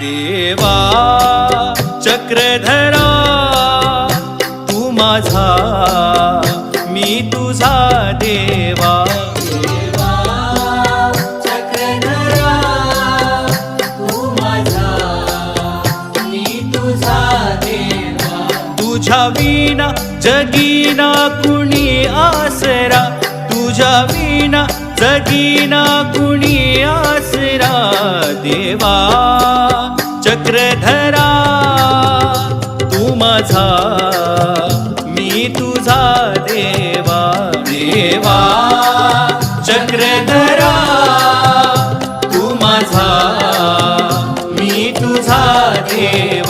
देवा चक्रधरा तू माझा मी तुझा देवा देवा चक्रधरा तू माझा मी तुझा देवा तुझ्या विना जगीना कुणी आसरा तुझ्या विना जगीना कुणी आसरा देवा चक्रधरा तू माझा मी तुझा देवा देवा चक्रधरा तू माझा मी तुझा देवा